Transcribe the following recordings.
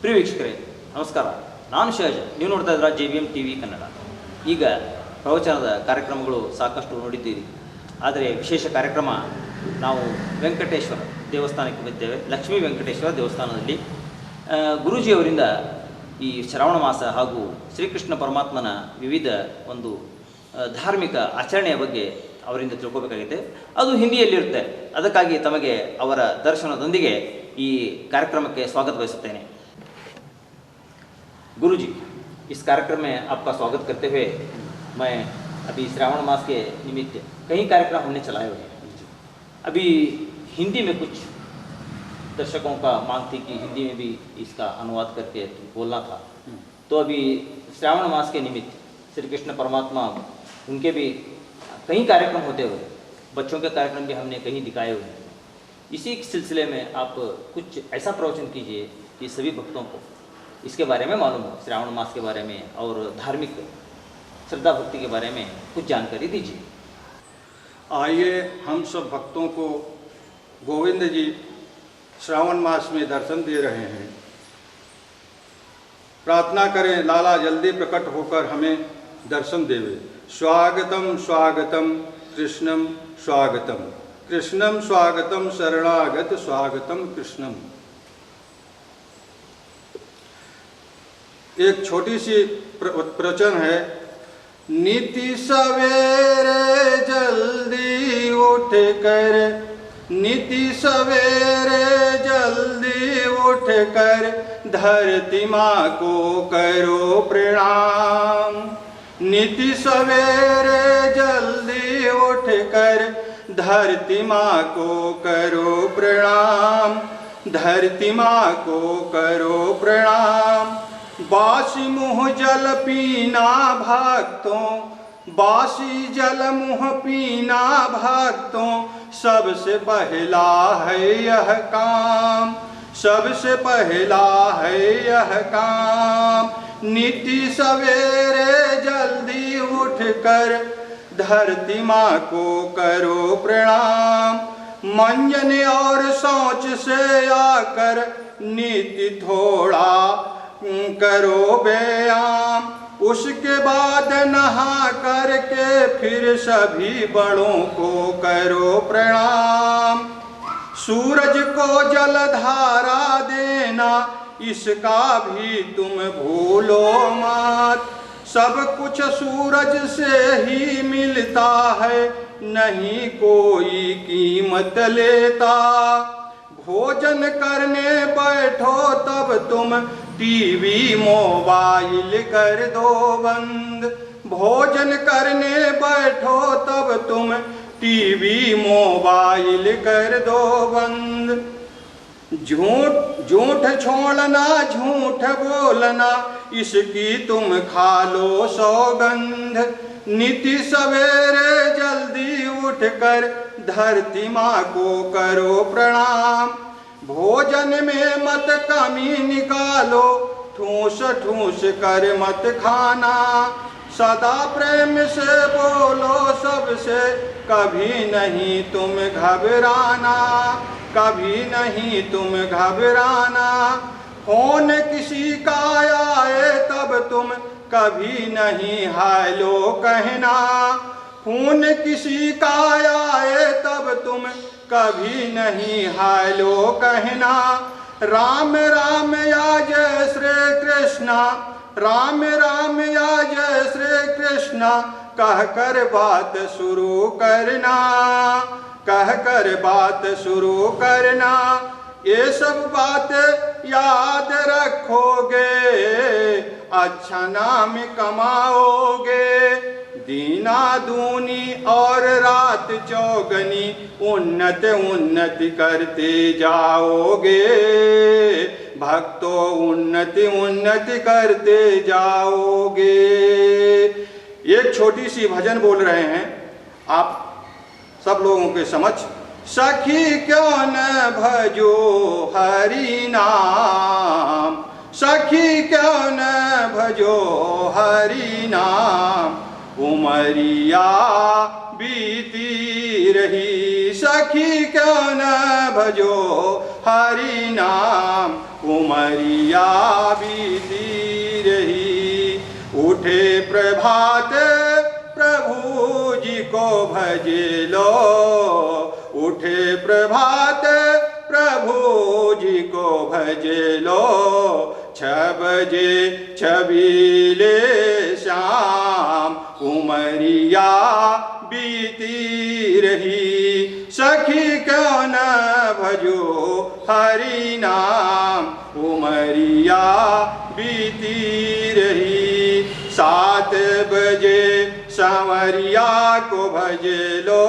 ಪ್ರಿಯ ವೀಕ್ಷಕರೇ ನಮಸ್ಕಾರ. ನಾನು ಶಹಜ, ನೀವು ನೋಡ್ತಾ ಇದ್ದೀರಾ JBM TV ಕನ್ನಡ. ಈಗ ಪ್ರವಚನದ ಕಾರ್ಯಕ್ರಮಗಳು ಸಾಕಷ್ಟು ನೋಡಿದ್ದೀರಿ, ಆದರೆ ವಿಶೇಷ ಕಾರ್ಯಕ್ರಮ ನಾವು ವೆಂಕಟೇಶ್ವರ ದೇವಸ್ಥಾನಕ್ಕೆ ಬಂದಿದ್ದೇವೆ. ಲಕ್ಷ್ಮೀ ವೆಂಕಟೇಶ್ವರ ದೇವಸ್ಥಾನದಲ್ಲಿ ಗುರೂಜಿಯವರಿಂದ ಈ ಶ್ರಾವಣ ಮಾಸ ಹಾಗೂ ಶ್ರೀಕೃಷ್ಣ ಪರಮಾತ್ಮನ ವಿವಿಧ ಒಂದು ಧಾರ್ಮಿಕ ಆಚರಣೆಯ ಬಗ್ಗೆ ಅವರಿಂದ ತಿಳ್ಕೋಬೇಕಾಗಿದೆ. ಅದು ಹಿಂದಿಯಲ್ಲಿರುತ್ತೆ. ಅದಕ್ಕಾಗಿ ತಮಗೆ ಅವರ ದರ್ಶನದೊಂದಿಗೆ ಈ ಕಾರ್ಯಕ್ರಮಕ್ಕೆ स्वागत बयसुत्तेने. गुरुजी, इस कार्यक्रम में आपका स्वागत करते हुए मैं अभी श्रावण मास के निमित्त कई कार्यक्रम हमने चलाए हुए हैं. अभी हिंदी में कुछ दर्शकों का मांग थी कि हिंदी में भी इसका अनुवाद करके बोलना था, तो अभी श्रावण मास के निमित्त श्री कृष्ण परमात्मा उनके भी कई कार्यक्रम होते हुए, बच्चों के कार्यक्रम भी हमने कहीं दिखाए हुए हैं. इसी सिलसिले में आप कुछ ऐसा प्रवचन कीजिए कि सभी भक्तों को इसके बारे में मालूम हो, श्रावण मास के बारे में और धार्मिक श्रद्धा भक्ति के बारे में कुछ जानकारी दीजिए. आइए हम सब भक्तों को गोविंद जी श्रावण मास में दर्शन दे रहे हैं. प्रार्थना करें लाला जल्दी प्रकट होकर हमें दर्शन देवे. स्वागतम स्वागतम कृष्णम स्वागतम कृष्णम स्वागतम शरणागत स्वागतम कृष्णम. एक छोटी सी प्रवचन है. नीति सवेरे जल्दी उठ कर, नीति सवेरे जल्दी उठ कर धरती माँ को करो प्रणाम. नीति सवेरे जल्दी उठ कर धरती माँ को करो प्रणाम, धरती माँ को करो प्रणाम. बासी मुँह जल पीना भक्तों, बासी जल मुँह पीना भक्तों, सबसे पहला है यह काम, सबसे पहला है यह काम. नीति सवेरे जल्दी उठ कर धरती माँ को करो प्रणाम. मंजन और शौच से आकर नीति थोड़ा करो व्यायाम. उसके बाद नहा करके फिर सभी बड़ों को करो प्रणाम. सूरज को जलधारा देना इसका भी तुम भूलो मत. सब कुछ सूरज से ही मिलता है, नहीं कोई कीमत लेता. भोजन करने बैठो तब तुम टीवी मोबाइल कर दो बंद. भोजन करने बैठो तब तुम टीवी मोबाइल कर दो बंद. झूठ छोड़ना झूठ बोलना इसकी तुम खा लो सौगंध. नीति सवेरे जल्दी उठ कर धरती माँ को करो प्रणाम. भोजन में मत कमी निकालो, ठूस ठूस कर मत खाना. सदा प्रेम से बोलो सबसे, कभी नहीं तुम घबराना, कभी नहीं तुम घबराना. फोन किसी का आए तब तुम कभी नहीं हालो कहना. फोन किसी का आए तब तुम कभी नहीं हालो कहना. राम राम या जय श्री कृष्णा, राम राम या जय श्री कृष्णा कह कर बात शुरू करना, कह कर बात शुरू करना. ये सब बात याद रखोगे, अच्छा नाम कमाओगे. दीना दूनी और रात चौगनी उन्नत उन्नति करते जाओगे. भक्तों उन्नति उन्नति करते जाओगे. एक छोटी सी भजन बोल रहे हैं आप सब लोगों के समक्ष. सखी क्यों न भजो हरि नाम, सखी क्यों न भजो हरि नाम. उमरिया बीती रही सखी क्यों न भजो हरि नाम. उमरिया बीती रही। उठे प्रभात प्रभु जी को भजे लो, उठे प्रभात प्रभु जी को भजे लो। 6 बजे छबीले शाम उमरिया बीती रही। सखी क्यों न भजो हरि नाम उमरिया बीती रही। 7 बजे सांवरिया को भजे लो,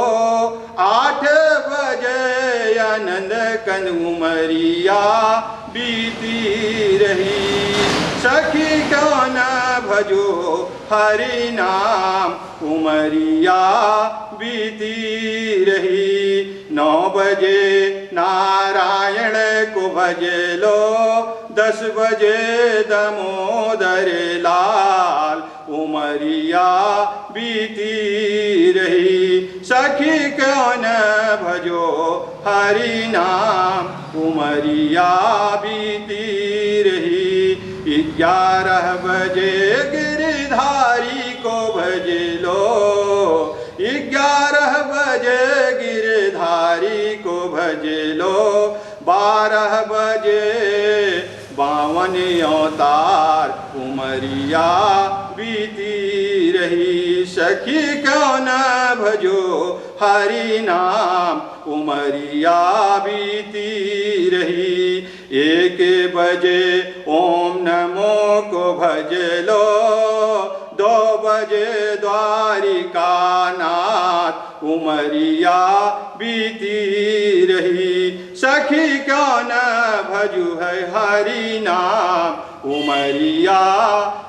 8 बजे आनंद कन उमरिया बीती रही। सखी क्यों न भजो हरि नाम उमरिया बीती रही। 9 बजे नारायण को भजे लो, 10 बजे दामोदर लाल उमरिया बीती रही। सखी क्यों न भजो हरि नाम उमरिया बीती रही। 11 बजे गिरधारी को भजे लो, 11 बजे गिरधारी को भजे लो। 12 बजे 52 अवतार उमरिया बीती रही। सखी क्यों न भजो हरि नाम उमरिया बीती रही। 1 बजे ओम नमो को भजे लो, 2 बजे द्वारिका नाथ उमरिया बीती रही। सखी क्यों न भजू है हरि नाम उमरिया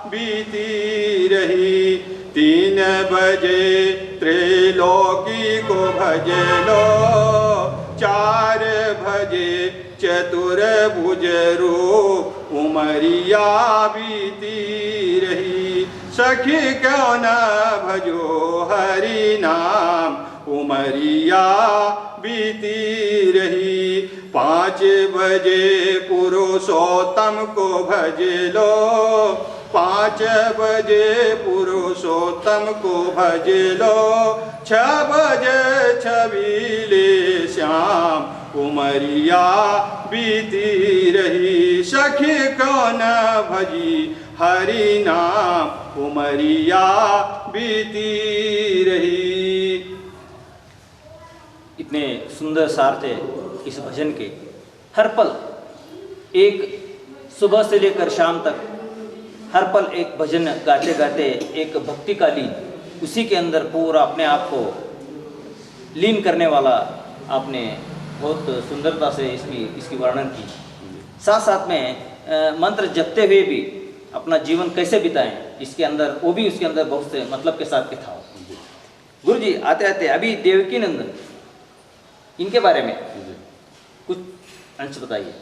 बीती रही। 3 बजे त्रिलोकी को भजे लो, 4 बजे चतुर्भुज रूप उमरिया बीती रही। सखी क्यों न भजो हरि नाम उमरिया बीती रही। 5 बजे पुरुषोत्तम को भजे लो, 5 बजे पुरुषोत्तम को भजे लो। 6 बजे छबीले श्याम उमरिया बीती रही। सखी क्यों न भजी हरि नाम उमरिया बीती रही। इतने सुंदर सार थे इस भजन के। हर पल एक सुबह से लेकर शाम तक हर पल एक भजन गाते गाते एक भक्ति का लीन, उसी के अंदर पूरा अपने आप को लीन करने वाला आपने बहुत सुंदरता से इसकी वर्णन की। साथ साथ में मंत्र जपते हुए भी अपना जीवन कैसे बिताएं, इसके अंदर वो भी उसके अंदर बहुत से मतलब के साथ के था। गुरु जी आते आते अभी देवकी नंदन इनके बारे में कुछ अंश बताइए।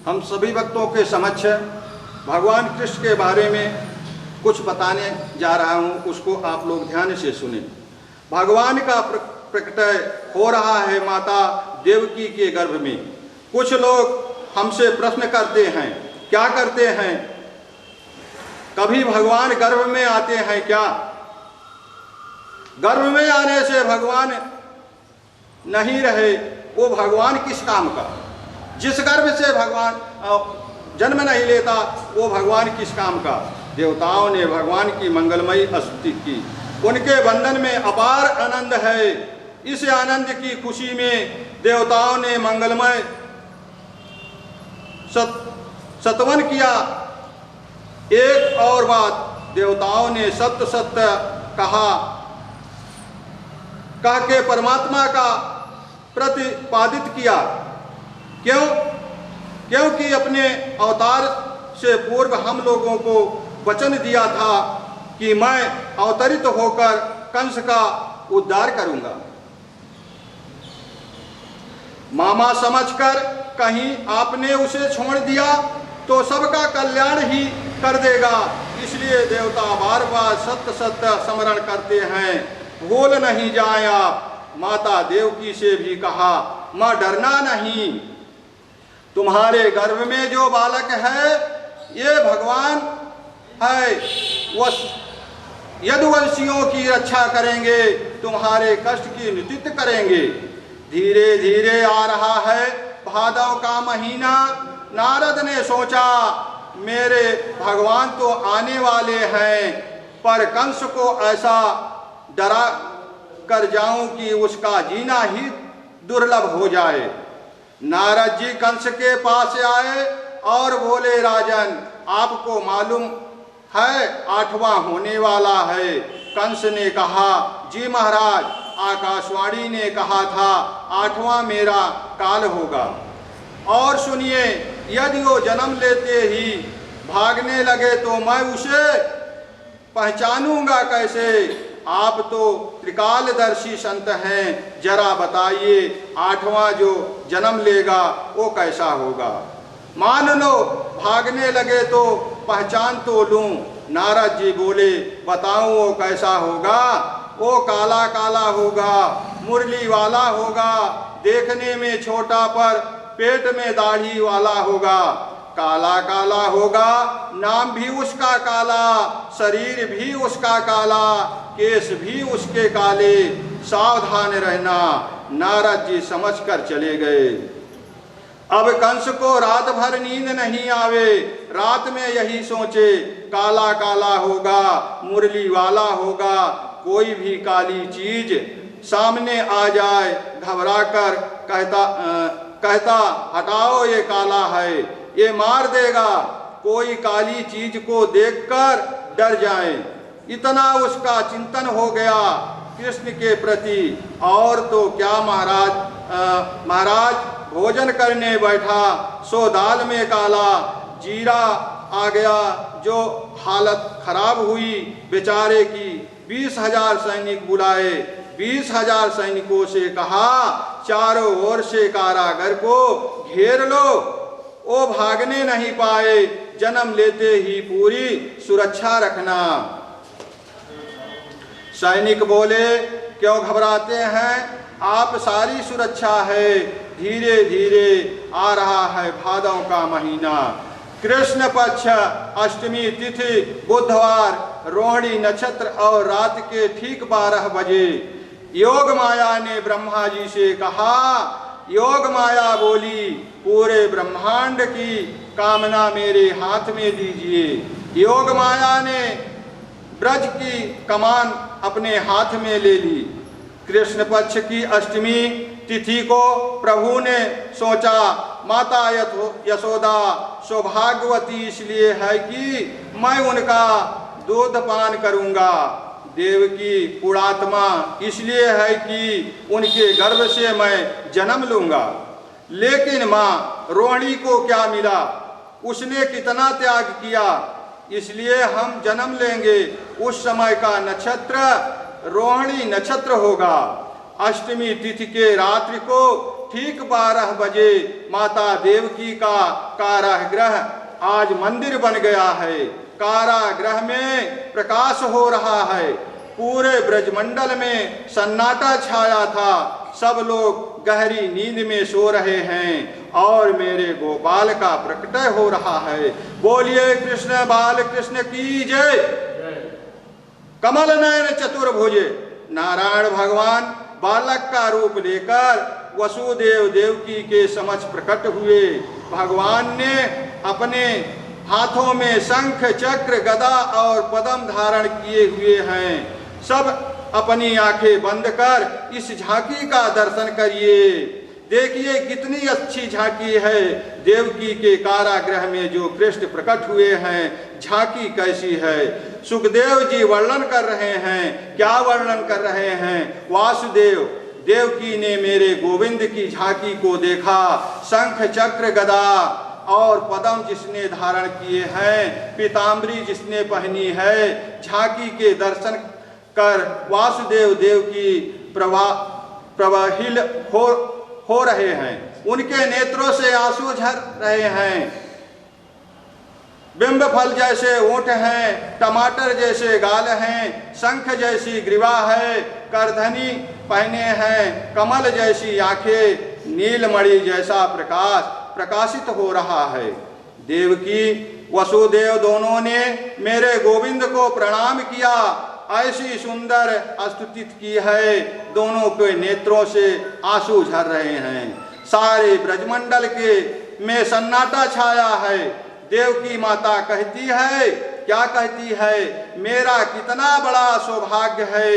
हम सभी भक्तों के समक्ष भगवान कृष्ण के बारे में कुछ बताने जा रहा हूँ, उसको आप लोग ध्यान से सुने। भगवान का प्रकटय हो रहा है माता देवकी के गर्भ में। कुछ लोग हमसे प्रश्न करते हैं, क्या करते हैं, कभी भगवान गर्भ में आते हैं क्या? गर्भ में आने से भगवान नहीं रहे, वो भगवान किस काम का? जिस गर्भ से भगवान जन्म नहीं लेता वो भगवान किस काम का? देवताओं ने भगवान की मंगलमयी स्तुति की। उनके बंधन में अपार आनंद है। इस आनंद की खुशी में देवताओं ने मंगलमय सतवन किया। एक और बात, देवताओं ने सत्य सत्य कह के परमात्मा का प्रतिपादित किया। क्यों? क्योंकि अपने अवतार से पूर्व हम लोगों को वचन दिया था कि मैं अवतरित होकर कंस का उद्धार करूंगा। मामा समझकर कहीं आपने उसे छोड़ दिया तो सबका कल्याण ही कर देगा। इसलिए देवता बार बार सत्य सत्य स्मरण करते हैं, भूल नहीं जाए आप। माता देवकी से भी कहा, माँ डरना नहीं, तुम्हारे गर्भ में जो बालक है ये भगवान है, वह यदुवंशियों की रक्षा करेंगे, तुम्हारे कष्ट की निवृत्ति करेंगे। धीरे धीरे आ रहा है भादव का महीना। नारद ने सोचा मेरे भगवान तो आने वाले हैं, पर कंस को ऐसा डरा कर जाऊं कि उसका जीना ही दुर्लभ हो जाए। नारद जी कंस के पास आए और बोले, राजन आपको मालूम है 8वां होने वाला है। कंस ने कहा, जी महाराज, आकाशवाणी ने कहा था 8वां मेरा काल होगा। और सुनिए, यदि वो जन्म लेते ही भागने लगे तो मैं उसे पहचानूंगा कैसे? आप तो त्रिकालदर्शी संत हैं, जरा बताइए 8वां जो जन्म लेगा वो कैसा होगा? मान लो भागने लगे तो पहचान तो लूं। नारद जी बोले, बताऊं वो कैसा होगा? वो काला काला होगा, मुरली वाला होगा, देखने में छोटा पर पेट में दाढ़ी वाला होगा। काला काला होगा, नाम भी उसका काला, शरीर भी उसका काला, केस भी उसके काले, सावधान रहना। नारद जी समझकर चले गए। अब कंस को रात भर नींद नहीं आवे, रात में यही सोचे काला काला होगा, मुरली वाला होगा, कोई भी काली चीज सामने आ जाए, घबरा कर कहता हटाओ ये काला है, ये मार देगा। कोई काली चीज को देखकर डर जाए, इतना उसका चिंतन हो गया कृष्ण के प्रति। और तो क्या महाराज भोजन करने बैठा, सो दाल में काला जीरा आ गया, जो हालत खराब हुई बेचारे की। 20,000 सैनिक बुलाए, 20,000 सैनिकों से कहा चारों ओर से कारागर को घेर लो। वो भागने नहीं पाए, जन्म लेते ही पूरी सुरक्षा रखना। सैनिक बोले, क्यों घबराते हैं आप, सारी सुरक्षा है। धीरे धीरे आ रहा है भादव का महीना, कृष्ण पक्ष अष्टमी तिथि बुधवार, रोहिणी नक्षत्र और रात के ठीक 12 बजे। योग माया ने ब्रह्मा जी से कहा, योग माया बोली, पूरे ब्रह्मांड की कामना मेरे हाथ में दीजिए। योग माया ने ब्रज की कमान अपने हाथ में ले ली। कृष्ण पक्ष की अष्टमी तिथि को प्रभु ने सोचा माता यशोदा सौभाग्यवती इसलिए है कि मैं उनका दूध पान करूंगा। देवकी पुणात्मा इसलिए है कि उनके गर्भ से मैं जन्म लूंगा। लेकिन माँ रोहिणी को क्या मिला, उसने कितना त्याग किया, इसलिए हम जन्म लेंगे। उस समय का नक्षत्र रोहिणी नक्षत्र होगा। अष्टमी तिथि के रात्रि को ठीक 12 बजे माता देवकी का कारागृह आज मंदिर बन गया है। कारागृह में प्रकाश हो रहा है। पूरे ब्रजमंडल में सन्नाटा छाया था। सब लोग गहरी नींद में सो रहे हैं और मेरे गोपाल का प्रकटय हो रहा है। बोलिए कृष्ण बाल कृष्ण की जय। कमल नयन चतुर्भुज नारायण भगवान बालक का रूप लेकर वसुदेव देवकी के समक्ष प्रकट हुए। भगवान ने अपने हाथों में शंख चक्र गदा और पद्म धारण किए हुए हैं। सब अपनी आंखें बंद कर इस झांकी का दर्शन करिए। देखिए कितनी अच्छी झांकी है। देवकी के कारागृह में जो कृष्ण प्रकट हुए हैं, झांकी कैसी है। सुखदेव जी वर्णन कर रहे हैं। क्या वर्णन कर रहे हैं? वासुदेव देवकी ने मेरे गोविंद की झांकी को देखा। शंख चक्र गदा और पद्म जिसने धारण किए हैं, पीताम्बरी जिसने पहनी है, झांकी के दर्शन कर वासुदेव देवकी प्रवाहिल हो रहे हैं। उनके नेत्रों से आंसू झर रहे हैं। बिंब फल जैसे ओंठ हैं, टमाटर जैसे गाल हैं, शंख जैसी ग्रीवा है, करधनी पहने हैं, कमल जैसी आंखें, नीलमणि जैसा प्रकाश प्रकाशित हो रहा है। देवकी वसुदेव दोनों ने मेरे गोविंद को प्रणाम किया, ऐसी सुंदर स्तुति की है, दोनों के नेत्रों से आंसू झर रहे हैं। सारे ब्रजमंडल के में सन्नाटा छाया है। देवकी माता कहती है, क्या कहती है, मेरा कितना बड़ा सौभाग्य है,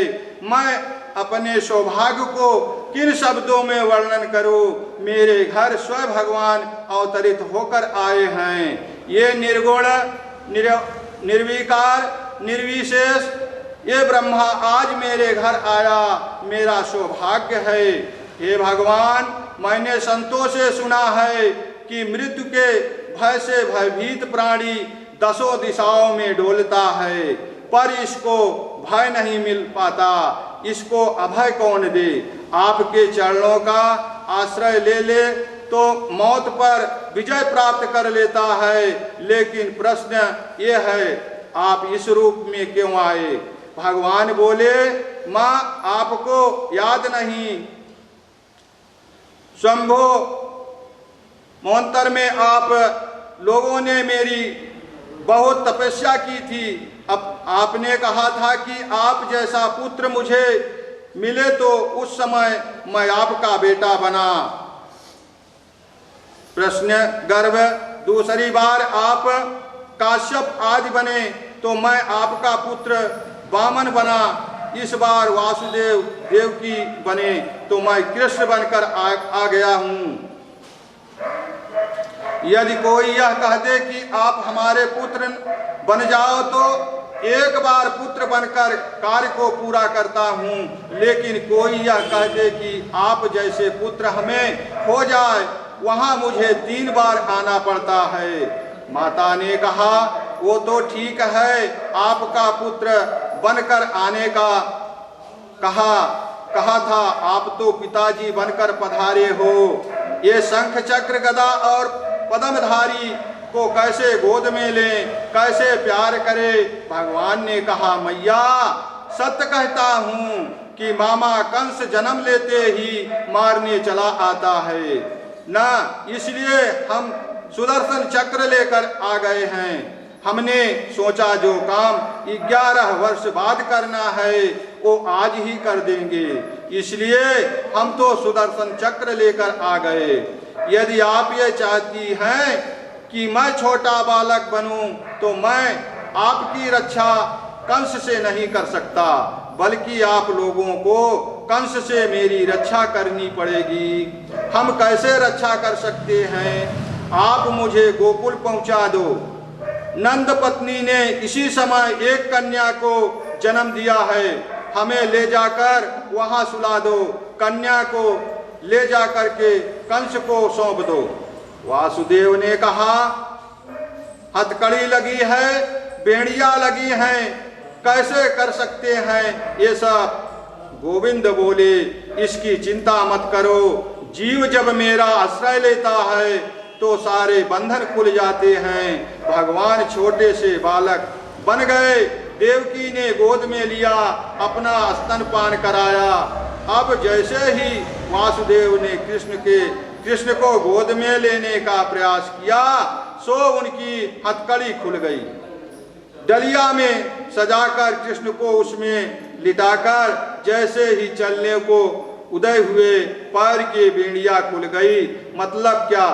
मैं अपने सौभाग्य को किन शब्दों में वर्णन करूं। मेरे घर स्वयं भगवान अवतरित होकर आए हैं। ये निर्गुण निर्विकार निर्विशेष ये ब्रह्मा आज मेरे घर आया, मेरा सौभाग्य है। हे भगवान, मैंने संतों से सुना है कि मृत्यु के भय से भयभीत प्राणी दसों दिशाओं में डोलता है, पर इसको भय नहीं मिल पाता, इसको अभय कौन दे। आपके चरणों का आश्रय ले ले तो मौत पर विजय प्राप्त कर लेता है। लेकिन प्रश्न ये है, आप इस रूप में क्यों आए। भगवान बोले, माँ आपको याद नहीं, शंभो मोहंतर में आप लोगों ने मेरी बहुत तपस्या की थी। अब आपने कहा था कि आप जैसा पुत्र मुझे मिले तो उस समय मैं आपका बेटा बना। प्रश्न गर्भ दूसरी बार आप काश्यप आदि बने तो मैं आपका पुत्र वामन बना। इस बार वासुदेव देवकी बने तो मैं कृष्ण बनकर आ गया हूँ। यदि कोई यह कह दे कि आप हमारे पुत्र बन जाओ तो एक बार पुत्र बनकर कार्य को पूरा करता हूँ, लेकिन कोई यह कह दे कि आप जैसे पुत्र हमें हो जाए, वहाँ मुझे 3 बार आना पड़ता है। माता ने कहा, वो तो ठीक है, आपका पुत्र बनकर आने का कहा था, आप तो पिताजी बनकर पधारे हो। ये शंख चक्र गदा और पद्मधारी को कैसे गोद में लें, कैसे प्यार करें। भगवान ने कहा, मैया सत्य कहता हूँ कि मामा कंस जन्म लेते ही मारने चला आता है ना, इसलिए हम सुदर्शन चक्र लेकर आ गए हैं। हमने सोचा जो काम 11 वर्ष बाद करना है वो आज ही कर देंगे, इसलिए हम तो सुदर्शन चक्र लेकर आ गए। यदि आप ये चाहती हैं कि मैं छोटा बालक बनूं तो मैं आपकी रक्षा कंस से नहीं कर सकता, बल्कि आप लोगों को कंस से मेरी रक्षा करनी पड़ेगी। हम कैसे रक्षा कर सकते हैं, आप मुझे गोकुल पहुंचा दो। नंद पत्नी ने इसी समय एक कन्या को जन्म दिया है, हमें ले जाकर वहां सुला दो, कन्या को ले जाकर के कंस को सौंप दो। वासुदेव ने कहा, हथकड़ी लगी है, बेड़ियां लगी हैं, कैसे कर सकते हैं ये सब। गोविंद बोले, इसकी चिंता मत करो, जीव जब मेरा आश्रय लेता है तो सारे बंधन खुल जाते हैं। भगवान छोटे से बालक बन गए, देवकी ने गोद में लिया, अपना स्तनपान कराया। अब जैसे ही वासुदेव ने कृष्ण को गोद में लेने का प्रयास किया, सो उनकी हथकड़ी खुल गई। डलिया में सजाकर कृष्ण को उसमें लिटाकर जैसे ही चलने को उदय हुए, पैर की बेड़िया खुल गई। मतलब क्या,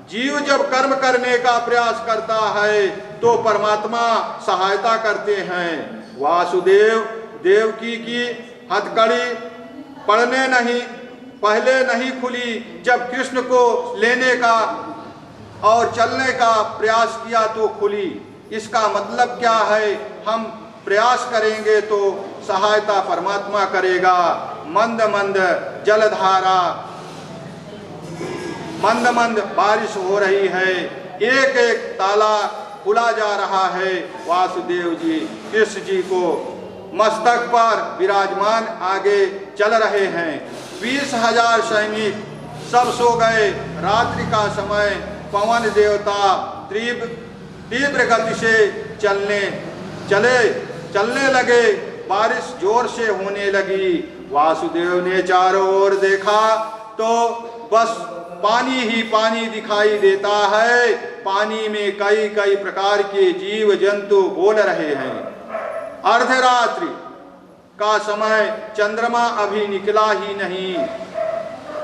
जीव जब कर्म करने का प्रयास करता है तो परमात्मा सहायता करते हैं। वासुदेव देवकी की हथकड़ी पहले नहीं खुली, जब कृष्ण को लेने का और चलने का प्रयास किया तो खुली। इसका मतलब क्या है, हम प्रयास करेंगे तो सहायता परमात्मा करेगा। मंद मंद जलधारा, मंद मंद बारिश हो रही है, एक एक ताला खुला जा रहा है। वासुदेव जी कृष्ण जी को मस्तक पर विराजमान आगे चल रहे हैं। 20,000 सैनिक सब सो गए। रात्रि का समय, पवन देवता तीव्र गति से चलने लगे। बारिश जोर से होने लगी। वासुदेव ने चारों ओर देखा तो बस पानी ही पानी दिखाई देता है। पानी में कई कई प्रकार के जीव जंतु बोल रहे हैं। अर्धरात्रि का समय, चंद्रमा अभी निकला ही नहीं।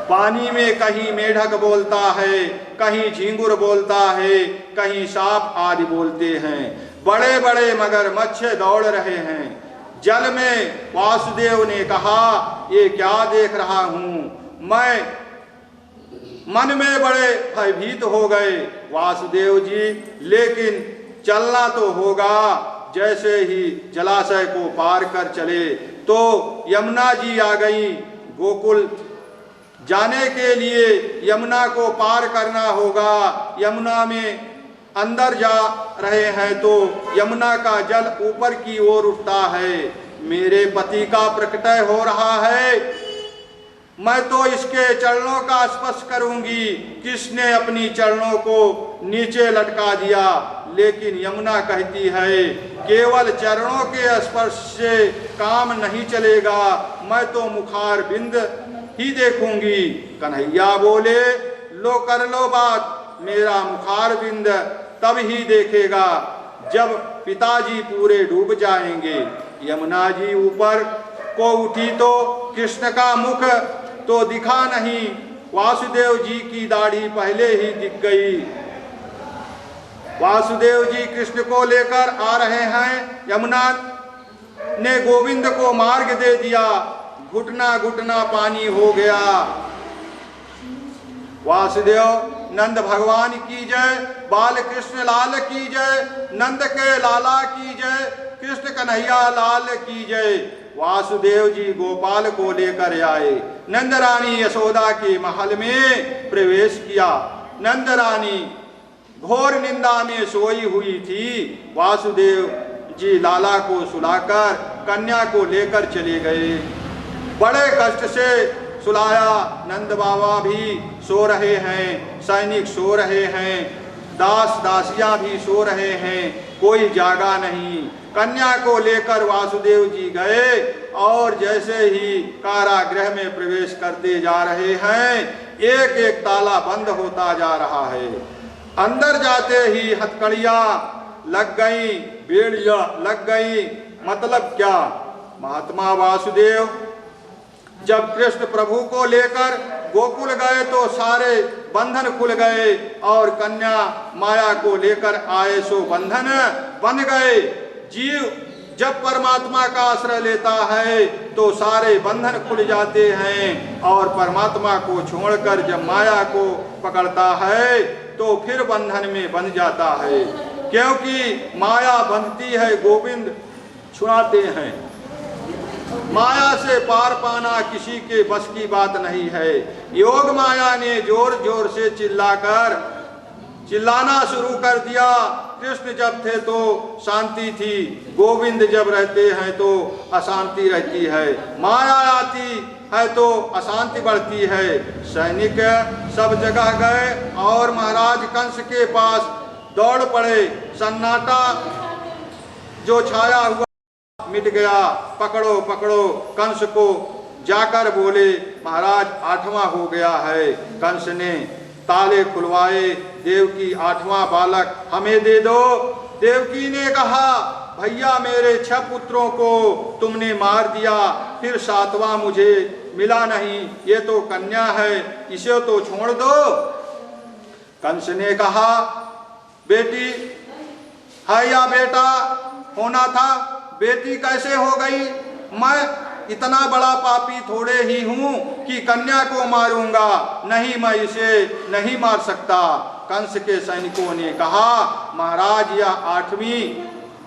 पानी में कहीं मेढक बोलता है, कहीं झींगुर बोलता है, कहीं सांप आदि बोलते हैं। बड़े बड़े मगरमच्छ दौड़ रहे हैं। जल में वासुदेव ने कहा, ये क्या देख रहा हूं। मैं मन में बड़े भयभीत हो गए वासुदेव जी, लेकिन चलना तो होगा। जैसे ही जलाशय को पार कर चले तो यमुना जी आ गई। गोकुल जाने के लिए यमुना को पार करना होगा। यमुना में अंदर जा रहे हैं तो यमुना का जल ऊपर की ओर उठता है। मेरे पति का प्रकटय हो रहा है, मैं तो इसके चरणों का स्पर्श करूंगी। किसने अपनी चरणों को नीचे लटका दिया, लेकिन यमुना कहती है केवल चरणों के स्पर्श से काम नहीं चलेगा, मैं तो मुखार बिंद ही देखूंगी। कन्हैया बोले, लो कर लो बात, मेरा मुखार बिंद तब ही देखेगा जब पिताजी पूरे डूब जाएंगे। यमुना जी ऊपर को उठी तो कृष्ण का मुख तो दिखा नहीं। वासुदेव जी की दाढ़ी पहले ही दिख गई। वासुदेव जी कृष्ण को लेकर आ रहे हैं। यमुना ने गोविंद को मार्ग दे दिया। घुटना घुटना पानी हो गया। वासुदेव नंद भगवान की जय, बाल कृष्ण लाल की जय, नंद के लाला की जय, कृष्ण कन्हैया लाल की जय। वासुदेव जी गोपाल को लेकर आए। नंद रानी यशोदा के महल में प्रवेश किया। नंद रानी घोर निंदा में सोई हुई थी। वासुदेव जी लाला को सुलाकर कन्या को लेकर चले गए। बड़े कष्ट से सुलाया। नंद बाबा भी सो रहे हैं, सैनिक सो रहे हैं, दास दासियां भी सो रहे हैं, कोई जागा नहीं। कन्या को लेकर वासुदेव जी गए और जैसे ही कारागृह में प्रवेश करते जा रहे हैं, एक एक ताला बंद होता जा रहा है। अंदर जाते ही हथकड़ियां लग गई, बेड़ियां लग गई। मतलब क्या? महात्मा वासुदेव जब कृष्ण प्रभु को लेकर गोकुल गए तो सारे बंधन खुल गए और कन्या माया को लेकर आए सो बंधन बन गए। जीव जब परमात्मा का आश्रय लेता है तो सारे बंधन खुल जाते हैं और परमात्मा को छोड़कर जब माया को पकड़ता है तो फिर बंधन में बंध जाता है, क्योंकि माया बंधती है, गोविंद छुड़ाते हैं। माया से पार पाना किसी के बस की बात नहीं है। योग माया ने जोर जोर से चिल्लाना शुरू कर दिया। कृष्ण जब थे तो शांति थी, गोविंद जब रहते हैं तो अशांति रहती है। माया आती है तो अशांति बढ़ती है। सैनिक सब जगह गए और महाराज कंस के पास दौड़ पड़े। सन्नाटा जो छाया हुआ मिट गया। पकड़ो पकड़ो कंस को। जाकर बोले, महाराज 8वां हो गया है। कंस ने ताले खुलवाए। देवकी 8वां बालक हमें दे दो। देवकी ने कहा, भैया मेरे 6 पुत्रों को तुमने मार दिया, फिर 7वां मुझे मिला नहीं, ये तो कन्या है, इसे तो छोड़ दो। कंस ने कहा, बेटी है या बेटा होना था, बेटी कैसे हो गई? मैं इतना बड़ा पापी थोड़े ही हूं कि कन्या को मारूंगा, नहीं मैं इसे नहीं मार सकता। कंस के सैनिकों ने कहा, महाराज यह 8वीं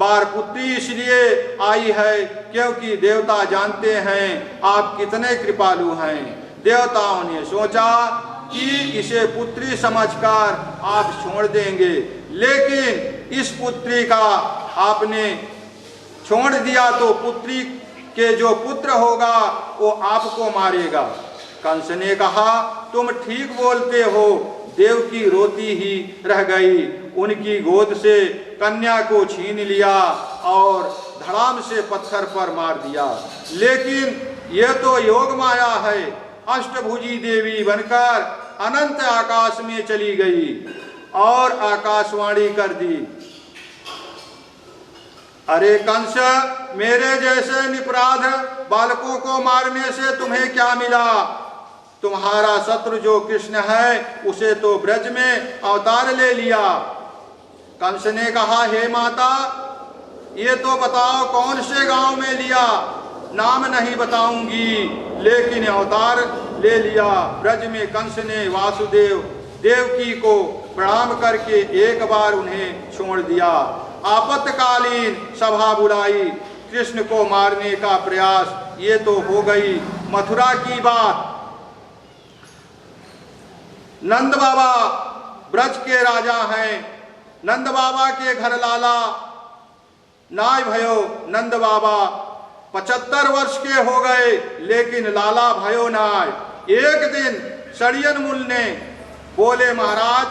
बार पुत्री इसलिए आई है क्योंकि देवता जानते हैं आप कितने कृपालु हैं। देवताओं ने सोचा कि इसे पुत्री समझकर आप छोड़ देंगे, लेकिन इस पुत्री का आपने छोड़ दिया तो पुत्री के जो पुत्र होगा वो आपको मारेगा। कंस ने कहा, तुम ठीक बोलते हो। देवकी रोती ही रह गई उनकी गोद से कन्या को छीन लिया और धड़ाम से पत्थर पर मार दिया। लेकिन यह तो योग माया है। अष्टभुजी देवी बनकर अनंत आकाश में चली गई और आकाशवाणी कर दी, अरे कंस, मेरे जैसे निपराध बालकों को मारने से तुम्हें क्या मिला? तुम्हारा शत्रु जो कृष्ण है उसे तो ब्रज में अवतार ले लिया। कंस ने कहा, हे माता, ये तो बताओ कौन से गांव में लिया? नाम नहीं बताऊंगी, लेकिन अवतार ले लिया। ब्रज में कंस ने वासुदेव देवकी को प्रणाम करके एक बार उन्हें छोड़ दिया। आपत्कालीन सभा बुलाई, कृष्ण को मारने का प्रयास, ये तो हो गई मथुरा की बात। नंद बाबा ब्रज के राजा हैं। नंद बाबा के घर लाला नाय भयो। नंद बाबा 75 वर्ष के हो गए, लेकिन लाला भयो नाय। एक दिन सड़ियन मुल ने बोले, महाराज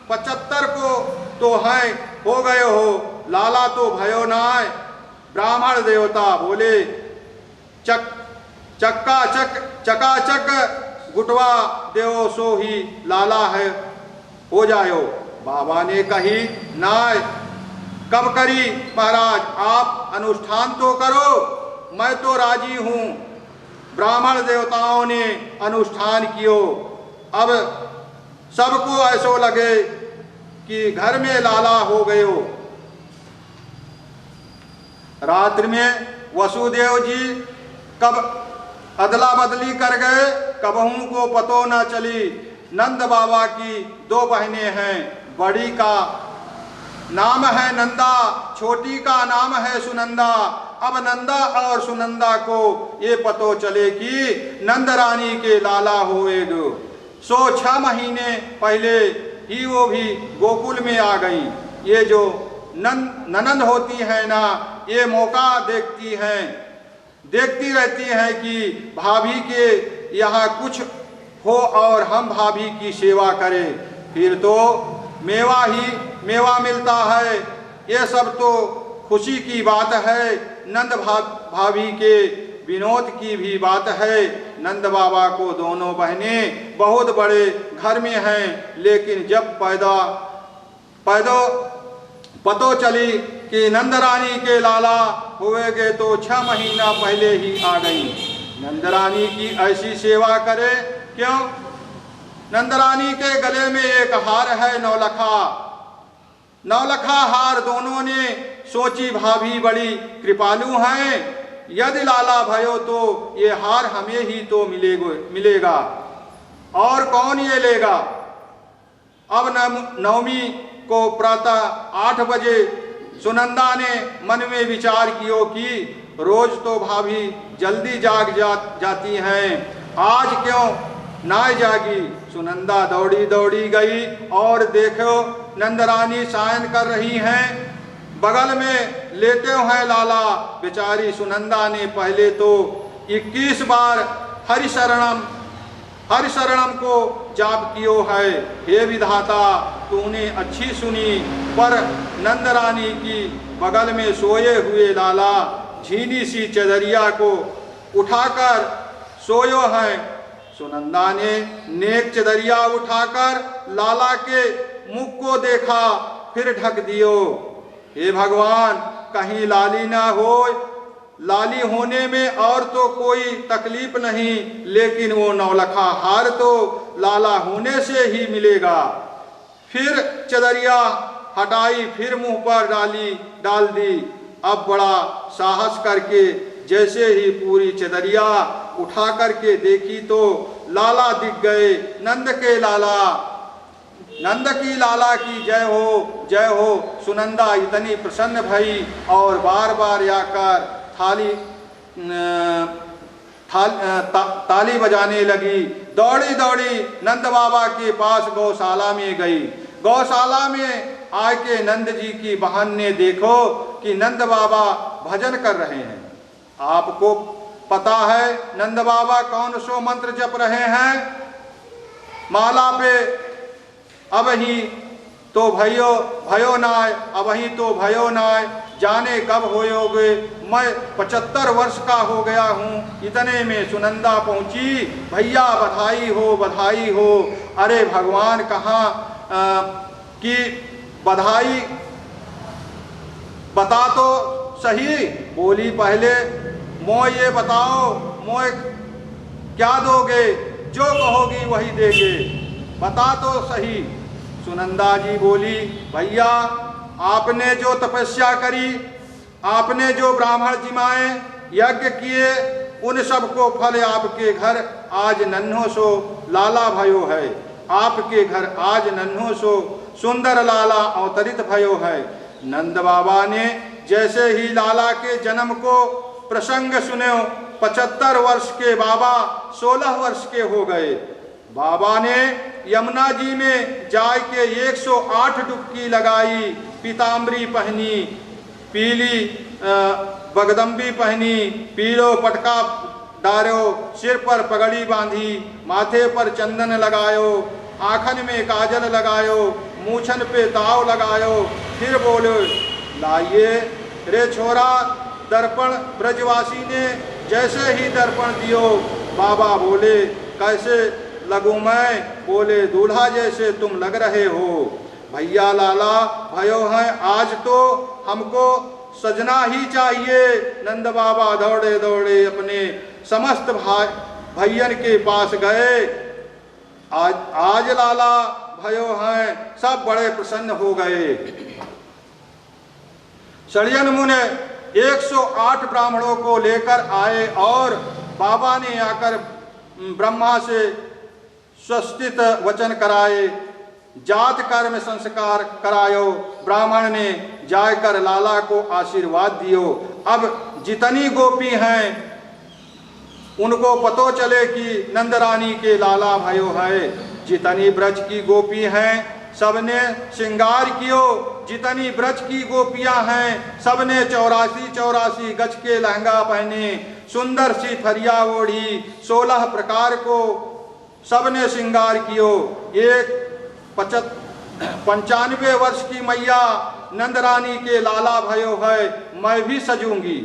75 को तो है हो गए हो, लाला तो भयो नाय। ब्राह्मण देवता बोले, चकाचक गुटवा देव सो ही लाला है हो जायो। बाबा ने कही, नाय कब करी महाराज, आप अनुष्ठान तो करो, मैं तो राजी हूं। ब्राह्मण देवताओं ने अनुष्ठान कियो। अब सबको ऐसो लगे कि घर में लाला हो गयो। रात्रि में वसुदेव जी कब अदला बदली कर गए, कबहू को पतो न चली। नंद बाबा की 2 बहनें हैं, बड़ी का नाम है नंदा, छोटी का नाम है सुनंदा। अब नंदा और सुनंदा को ये पतो चले कि नंद रानी के लाला होएगो, सो 6 महीने पहले ही वो भी गोकुल में आ गई। ये जो ननंद होती है ना, ये मौका देखती रहती हैं कि भाभी के यहाँ कुछ हो और हम भाभी की सेवा करें, फिर तो मेवा ही मेवा मिलता है। ये सब तो खुशी की बात है। नंद भाभी के विनोद की भी बात है। नंद बाबा को दोनों बहनें बहुत बड़े घर में हैं, लेकिन जब पतो चली कि नंद रानी के लाला हुएगे तो 6 महीना पहले ही आ गई। नंद रानी की ऐसी सेवा करे क्यों? नंद रानी के गले में एक हार है, नौलखा हार। दोनों ने सोची, भाभी बड़ी कृपालु हैं, यदि लाला भयो तो ये हार हमें ही तो मिलेगा, और कौन ये लेगा? अब नवमी को प्रातः 8 बजे सुनंदा ने मन में विचार कियो कि रोज तो भाभी जल्दी जाती हैं, आज क्यों ना जागी। सुनंदा दौड़ी गई और देखो नंदरानी शयन कर रही हैं, बगल में लेटे हैं लाला। बेचारी सुनंदा ने पहले तो 21 बार हरिशरणम को जाप कियो है। हे विधाता, तूने अच्छी सुनी, पर नंदरानी की बगल में सोए हुए लाला झीनी सी चदरिया को उठाकर सोयो है। सुनंदा ने नेक चदरिया उठाकर लाला के मुख को देखा, फिर ढक दियो। हे भगवान, कहीं लाली ना हो। लाली होने में और तो कोई तकलीफ नहीं, लेकिन वो नौलखा हार तो लाला होने से ही मिलेगा। फिर चदरिया हटाई, फिर मुंह पर डाल दी। अब बड़ा साहस करके जैसे ही पूरी चदरिया उठा करके देखी तो लाला दिख गए। नंद की लाला की जय हो। सुनंदा इतनी प्रसन्न भई और बार बार आकर ताली बजाने लगी। दौड़ी नंद बाबा के पास गौशाला में गई। गौशाला में आके नंद जी की बहन ने देखो कि नंद बाबा भजन कर रहे हैं। आपको पता है नंद बाबा कौन सो मंत्र जप रहे हैं? माला पे अब ही तो भयो नाय, अबही तो भयो नाय, जाने कब होयोगे, मैं 75 वर्ष का हो गया हूँ। इतने में सुनंदा पहुँची, भैया बधाई हो। अरे भगवान कहाँ की बधाई बता तो सही। बोली पहले मोय ये बताओ, मोय क्या दोगे, जो कहोगी वही देगे, बता तो सही। सुनंदा जी बोली, भैया आपने जो तपस्या करी, आपने जो ब्राह्मण जिमाए, यज्ञ किए, उन सबको फल आपके घर आज नन्हो सो लाला भयो है। आपके घर आज नन्हो सो सुंदर लाला अवतरित भयो है। नंद बाबा ने जैसे ही लाला के जन्म को प्रसंग सुने, 75 वर्ष के बाबा 16 वर्ष के हो गए। बाबा ने यमुना जी में जाय के 108 डुबकी लगाई, पीताम्बरी पहनी, पीली बगदम्बी पहनी, पीलो पटका डारो, सिर पर पगड़ी बांधी, माथे पर चंदन लगायो, आँखन में काजल लगायो, मूछन पे ताव लगायो। फिर बोलो, लाइए रे छोरा दर्पण। ब्रजवासी ने जैसे ही दर्पण दियो, बाबा बोले, कैसे लगूं मैं? बोले, दूल्हा जैसे तुम लग रहे हो। भैया लाला भयो हैं, आज तो हमको सजना ही चाहिए। नंद बाबा दौड़े दौड़े अपने समस्त भैयन के पास गए। आज लाला भयो हैं, सब बड़े प्रसन्न हो गए। षड्यन मुनि 108 ब्राह्मणों को लेकर आए और बाबा ने आकर ब्रह्मा से स्वस्तित वचन कराए, जात कर्म संस्कार करायो। ब्राह्मण ने जाकर लाला को आशीर्वाद दियो। अब जितनी गोपी हैं उनको पतो चले कि नंदरानी के लाला भयो है। जितनी ब्रज की गोपी हैं सबने श्रृंगार कियो। जितनी ब्रज की गोपियां हैं सबने 84 गज के लहंगा पहने, सुंदर सी फरिया ओढ़ी, 16 प्रकार को सबने श्रृंगार कियो। एक 95 वर्ष की मैया नंदरानी के लाला भयो है, मैं भी सजूंगी।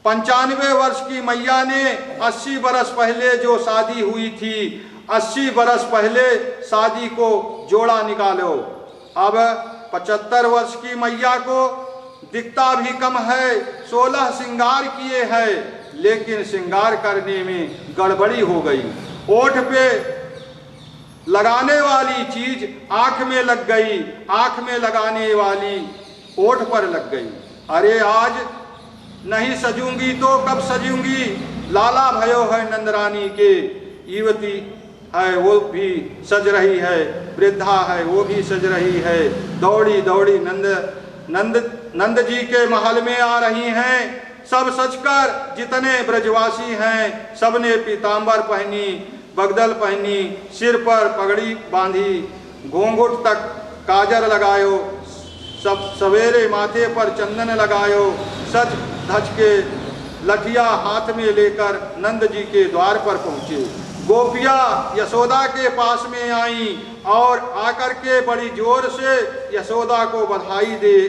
95 वर्ष की मैया ने 80 बरस पहले जो शादी हुई थी, 80 बरस पहले शादी को जोड़ा निकालो। अब 75 वर्ष की मैया को दिखता भी कम है, 16 श्रृंगार किए हैं, लेकिन श्रृंगार करने में गड़बड़ी हो गई। ओठ पे लगाने वाली चीज आंख में लग गई, आंख में लगाने वाली ओठ पर लग गई। अरे आज नहीं सजूंगी तो कब सजूंगी? लाला भयो है नंदरानी के, युवती है वो भी सज रही है, वृद्धा है वो भी सज रही है। दौड़ी दौड़ी नंद जी के महल में आ रही हैं। सब सजकर जितने ब्रजवासी हैं सबने पीताम्बर पहनी, बगदल पहनी, सिर पर पगड़ी बांधी, घूंघट तक काजल लगायो, सब सवेरे माथे पर चंदन लगायो, सच धज के लठिया हाथ में लेकर नंद जी के द्वार पर पहुँचे। गोपिया यशोदा के पास में आई और आकर के बड़ी जोर से यशोदा को बधाई दिए।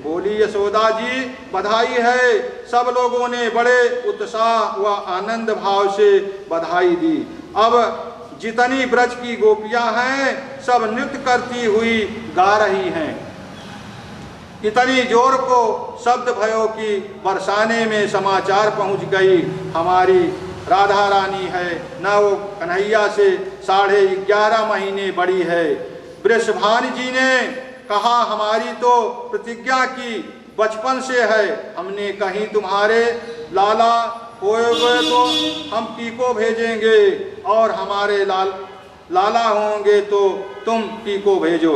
बोली, यशोदा जी बधाई है। सब लोगों ने बड़े उत्साह व आनंद भाव से बधाई दी। अब जितनी ब्रज की गोपियां हैं सब नृत्य करती हुई गा रही हैं। इतनी जोर को शब्द भयो की बरसाने में समाचार पहुंच गई। हमारी राधा रानी है न, वो कन्हैया से 11.5 महीने बड़ी है। वृषभान जी ने कहा, हमारी तो प्रतिज्ञा की बचपन से है, हमने कहीं तुम्हारे लाला होए हुए तो हम टीको भेजेंगे और हमारे लाला होंगे तो तुम टीको भेजो।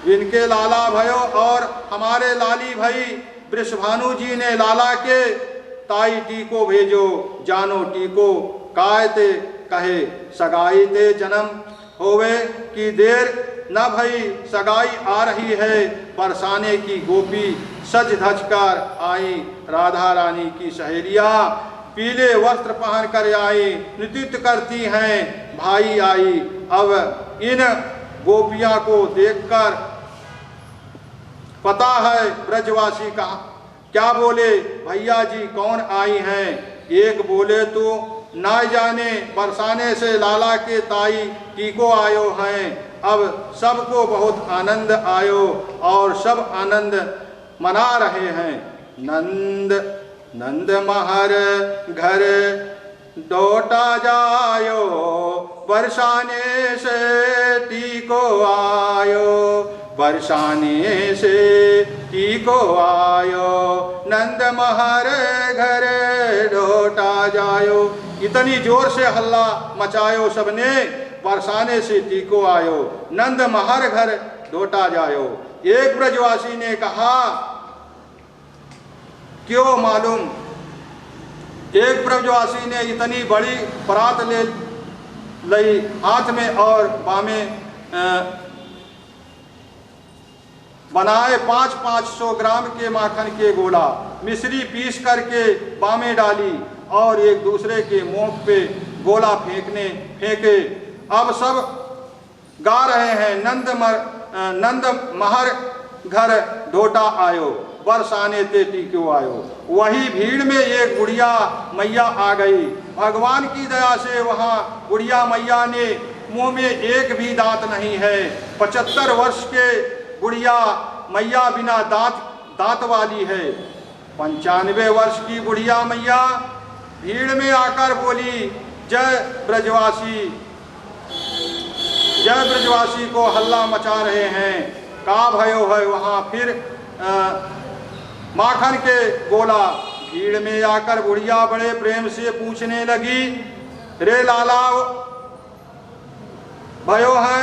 इनके लाला भयो और हमारे लाली भाई वृषभानु जी ने लाला के ताई टीको भेजो। जानो टीको कायते कहे सगाई ते जन्म होवे की देर न भई, सगाई आ रही है। बरसाने की गोपी सज धज कर आई। राधा रानी की सहेलियां पीले वस्त्र पहन कर आई, नृत्य करती हैं। भाई आई। अब इन गोपियां को देखकर पता है ब्रजवासी का क्या बोले, भैया जी कौन आई हैं। एक बोले तो ना जाने बरसाने से लाला के ताई टीको आयो हैं। अब सबको बहुत आनंद आयो और सब आनंद मना रहे हैं। नंद महर घर डोटा जायो, बरसाने से टीको आयो, बरसाने से टीको आयो, नंद महर घर डोटा जायो। इतनी जोर से हल्ला मचायो सबने, बरसाने से टीको आयो, नंद महर घर डोटा जायो। एक ब्रजवासी ने कहा क्यों मालूम, एक ब्रजवासी ने इतनी बड़ी परात ले लई हाथ में और बामे बनाए 500 ग्राम के माखन के गोला, मिश्री पीस करके बामे डाली और एक दूसरे के मुंह पे गोला फेंके। अब सब गा रहे हैं, नंद महर घर ढोटा आयो, बरसाने ते टीको आयो। वही भीड़ में एक बुढ़िया मैया आ गई। भगवान की दया से वहाँ बुढ़िया मैया ने मुंह में एक भी दांत नहीं है। 75 वर्ष के बुढ़िया मैया बिना दांत वाली है। 95 वर्ष की बुढ़िया मैया भीड़ में आकर बोली, जय ब्रजवासी, जय ब्रजवासी को हल्ला मचा रहे हैं, का भयो है वहाँ फिर माखन के गोला। भीड़ में आकर बुढ़िया बड़े प्रेम से पूछने लगी, रे लाला भयो है।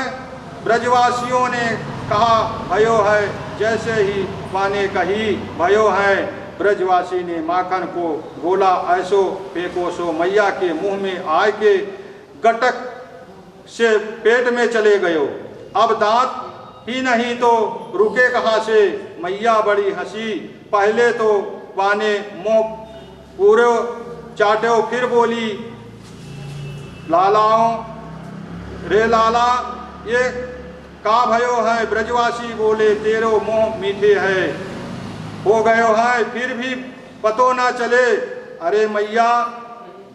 ब्रजवासियों ने कहा भयो है, जैसे ही पाने कही भयो है। ब्रजवासी ने माखन को गोला ऐसो फेंको सो मैया के मुंह में आए के गटक से पेट में चले गयो। अब दांत ही नहीं तो रुके कहाँ से। मैया बड़ी हंसी, पहले तो पाने मुंह पूरे चाटो, फिर बोली, लालाओं रे लाला ये का भयो है। ब्रजवासी बोले, तेरो मुंह मीठे है हो गयो है, फिर भी पतो ना चले। अरे मैया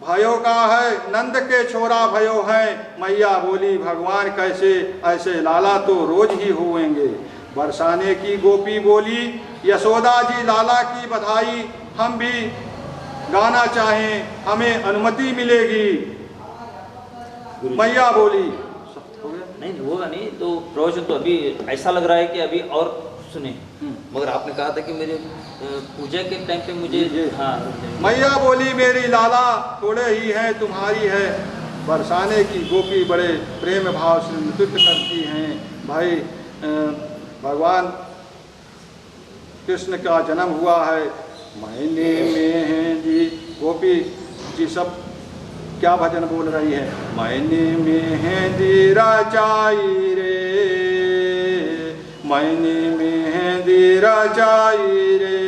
भयो का है, नंद के छोरा भयो है। मैया बोली, भगवान कैसे ऐसे, लाला तो रोज ही हुएंगे। बरसाने की गोपी बोली, यशोदा जी लाला की बधाई हम भी गाना चाहें, हमें अनुमति मिलेगी। मैया बोली, नहीं होगा नहीं तो प्रवचन तो अभी ऐसा लग रहा है कि अभी और सुने, मगर आपने कहा था कि मेरे पूजा के टाइम पे मुझे हाँ। मैया बोली, मेरी लाला थोड़े ही हैं, तुम्हारी है। बरसाने की गोपी बड़े प्रेम भाव से नृत्य करती हैं। भाई भगवान कृष्ण का जन्म हुआ है। महीने में जी गोपी जी सब क्या भजन बोल रही है। महीने मेहंदी रचाई रे, महीने मेहंदी रचाई रे,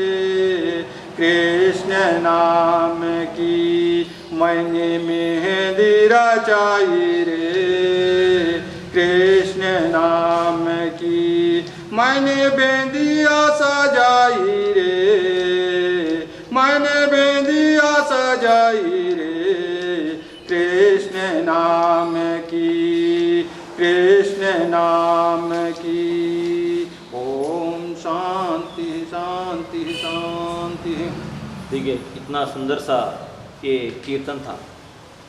कृष्ण नाम की मैंने मेहंदी रचाई रे, कृष्ण नाम की मैंने बेंदिया सजाई रे, मैंने बेंदिया सजाई रे, कृष्ण नाम की, कृष्ण नाम की। ओम शांति शांति शांति। देखिए इतना सुंदर सा ये कीर्तन था।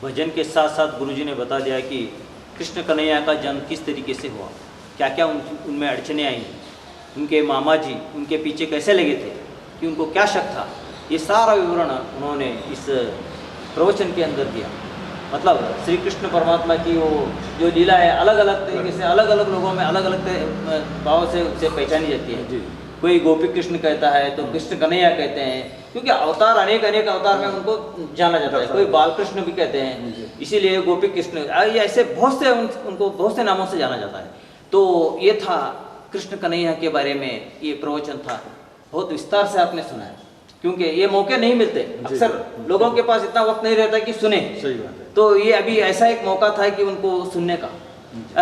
भजन के साथ साथ गुरुजी ने बता दिया कि कृष्ण कन्हैया का जन्म किस तरीके से हुआ, क्या क्या उनमें अड़चने आई, उनके मामा जी उनके पीछे कैसे लगे थे, कि उनको क्या शक था। ये सारा विवरण उन्होंने इस प्रवचन के अंदर दिया। मतलब श्री कृष्ण परमात्मा की वो जो लीला है अलग अलग तरीके से अलग अलग लोगों में अलग अलग भाव से उसे पहचानी जाती है जी। कोई गोपी कृष्ण कहता है तो कृष्ण कन्हैया कहते हैं, क्योंकि अवतार अनेक अनेक अवतार में उनको जाना जाता है। कोई बाल कृष्ण भी कहते हैं, इसीलिए गोपी कृष्ण ऐसे बहुत से उनको बहुत से नामों से जाना जाता है। तो ये था कृष्ण कन्हैया के बारे में ये प्रवचन था। बहुत विस्तार से आपने सुना है, क्योंकि ये मौके नहीं मिलते। अक्सर लोगों के पास इतना वक्त नहीं रहता कि सुने। सही बात है। तो ये अभी ऐसा एक मौका था कि उनको सुनने का,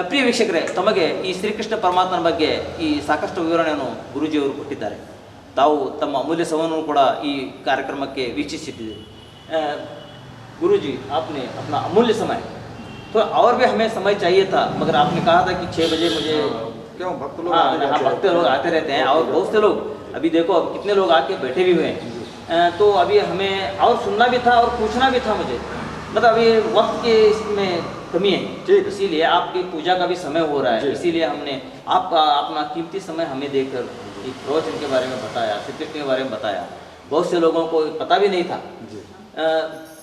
ಪ್ರಿಯ ವೀಕ್ಷಕರೇ, ತಮಗೆ ಈ ಶ್ರೀಕೃಷ್ಣ ಪರಮಾತ್ಮನ ಬಗ್ಗೆ ಈ ಸಾಕಷ್ಟು ವಿವರಣೆಯನ್ನು ಗುರುಜಿಯವರು ಕೊಟ್ಟಿದ್ದಾರೆ. ತಾವು ತಮ್ಮ ಅಮೂಲ್ಯ ಸಮಯವನ್ನು ಕೂಡ ಈ ಕಾರ್ಯಕ್ರಮಕ್ಕೆ ವೀಕ್ಷಿಸಿದ್ದೀರಿ. गुरुजी, आपने अपना अमूल्य समय, तो और भी हमें समय चाहिए था, मगर आपने कहा था कि 6 बजे मुझे क्यों भक्त लोग भक्त लोग आते रहते हैं और बहुत से लोग, अभी देखो अब कितने लोग आके बैठे भी हुए हैं. तो अभी हमें और सुनना भी था और पूछना भी था मुझे, मतलब अभी वक्त के इसमें कमी है, इसीलिए आपकी पूजा का भी समय हो रहा है, इसीलिए हमने आपका अपना कीमती समय हमें देकर एक प्रवचन के बारे में बताया, श्री कृष्ण के बारे में बताया. बहुत से लोगों को पता भी नहीं था.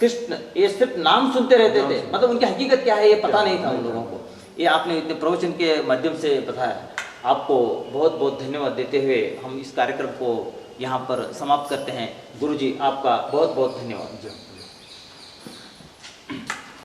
कृष्ण ये सिर्फ नाम सुनते रहते थे, मतलब उनकी हकीकत क्या है ये पता नहीं था उन लोगों को. ये आपने इतने प्रवचन के माध्यम से बताया. आपको बहुत बहुत धन्यवाद देते हुए हम इस कार्यक्रम को यहाँ पर समाप्त करते हैं. गुरुजी, आपका बहुत बहुत धन्यवाद.